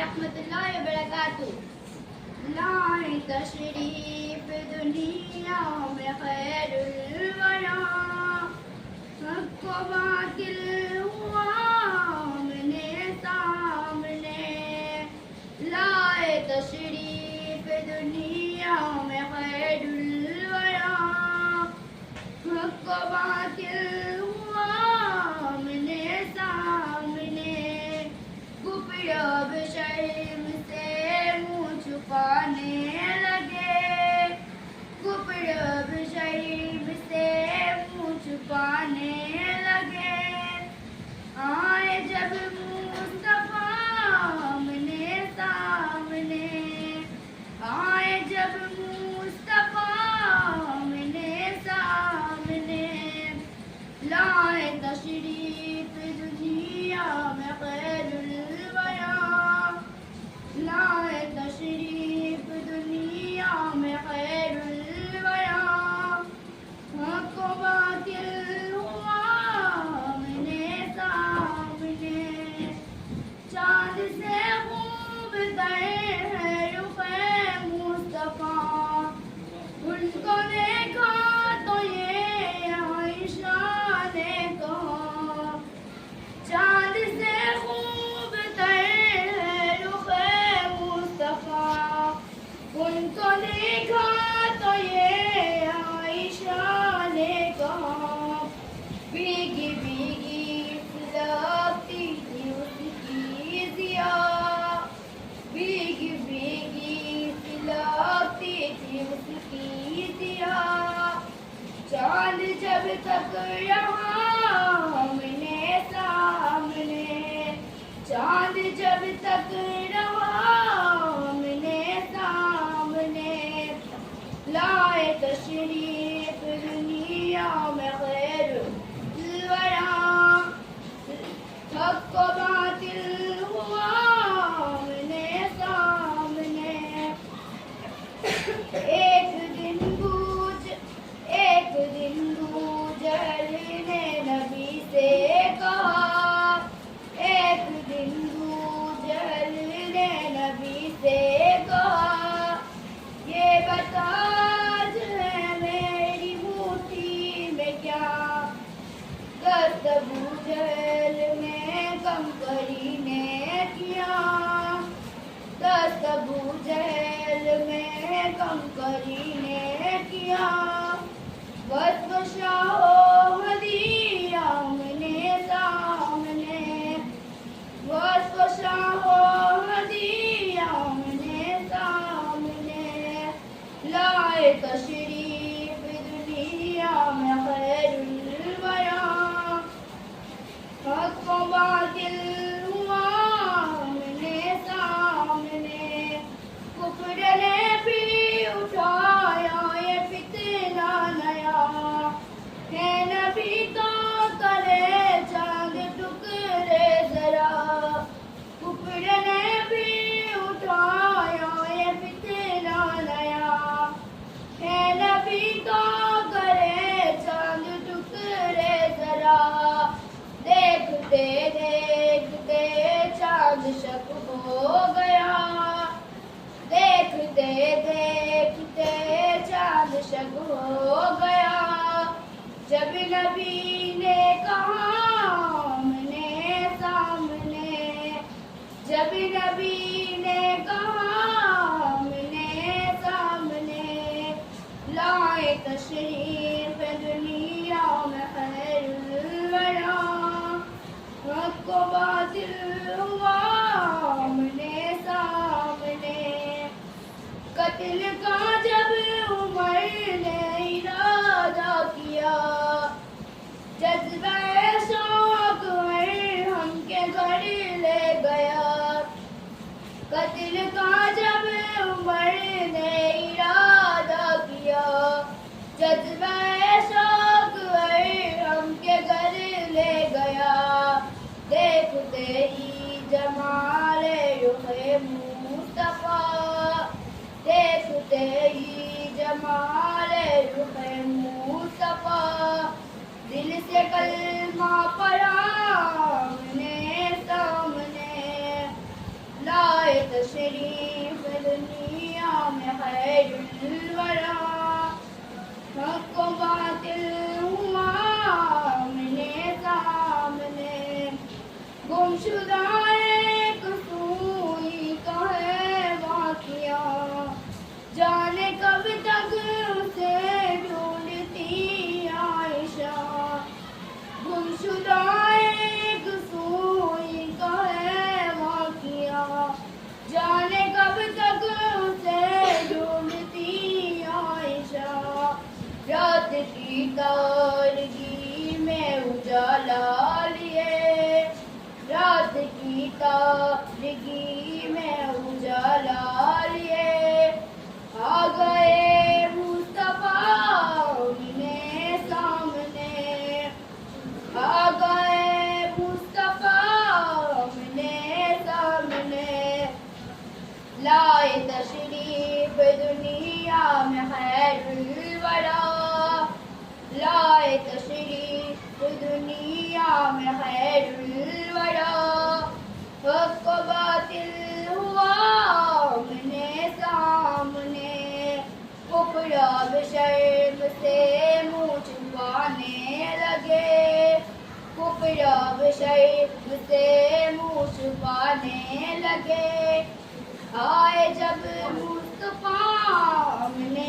ورحمۃ اللہ وبرکاتہ. لائے تشریف دنیا میں خیر الورا، حق و باطل ہوا آمنے سامنے. لائے تشریف دنیا میں خیر الورا، حق و باطل ہوا آمنے سامنے. کفر اب شرم سے منہ چھپانے لگے، کفر اب شرم سے منہ چھپانے لگے. آئے جب مصطفیٰ آمنے سامنے، آئے جب مصطفیٰ آمنے سامنے. لائے تشریف دنیا میں خیر الورا، لائے تشریف دنیا میں خیر الورا. حق و باطل ہوا آمنے سامنے. چاند سے خوب تر ہے رخ مصطفیٰ، ان کو دیکھا تو یہ عائشہ نے کہا. چاند سے خوب تر ہے رخ مصطفیٰ، ان کو دیکھا تو یہ عائشہ نے کہا. بھیگی بھیگی سلگتی تھی اس کی ضیا، بھیگی بھیگی سلگتی تھی اس کی ضیا. چاند جب تک رہا آمنے سامنے، چاند جب تک رہا آمنے سامنے. لائے تشریف دنیا میں خیر الورا، حق و باطل ہوا آمنے سامنے. ایک دن بو جہل نے نبی سے کہا، ایک دن بو جہل نے نبی سے کہا. یہ بتا ہے میری موٹی میں کیا، دست ابو جہل نے کم کری نے کیا، دست ابو جہل میں کم کری نے کیا. بس شاہ ہدی آمنے سامنے، بس شاہ ہدی آمنے سامنے. لائے تشریف دنیا میں خیر الورا، حق و باطل ہوا آمنے سامنے. کفر نے بھی اٹھایا یہ فتنہ نیا، ہے نبی تو کرے چاند ٹکڑے ذرا. کفر نے بھی اٹھایا یہ فتنہ نیا، ہے نبی تو کرے چاند ٹکڑے ذرا. دیکھتے دیکھتے چاند شک ہو گیا، دیکھتے دیکھتے چاند شک ہو گیا. جب نبی نے کہا آمنے سامنے، جب نبی نے کہا آمنے سامنے. لائے تشریف دنیا میں خیر الورا، حق و باطل ہوا آمنے سامنے. قتل کا جب عمر نے ارادہ کیا، جذبہ شوق ہم کے گھر لے گیا. قتل کا جب عمر نے ارادہ کیا، جذبہ شوق ہم کے گھر لے گیا. دیکھتے ہی جمال رخ مصطفیٰ، دیکھتے ہی جمال رخ مصطفیٰ. دل سے کلمہ پڑھا آمنے سامنے. لائے تشریف دنیا میں خیر الورا حق و باطل ہوا آمنے سامنے گمشدہ ایک سوئی کا ہے واقعہ جانے کب تک اسے ڈھونڈتی عائشہ گمشدہ ایک سوئی کا ہے واقعہ جانے کب تک اسے ڈھونڈتی عائشہ رات کی تارگی میں اجالا لیے رات کی تارگی میں اجالا لیے آ گئے مصطفیٰ آمنے سامنے آ گئے مصطفیٰ آمنے سامنے لائے تشریف دنیا میں خیر الورا لائے تشریف دنیا میں خیر الورا حق و باطل ہوا آمنے سامنے کفر اب شرم سے منہ چھپانے لگے کفر اب شرم سے منہ چھپانے لگے آئے جب مصطفیٰ آمنے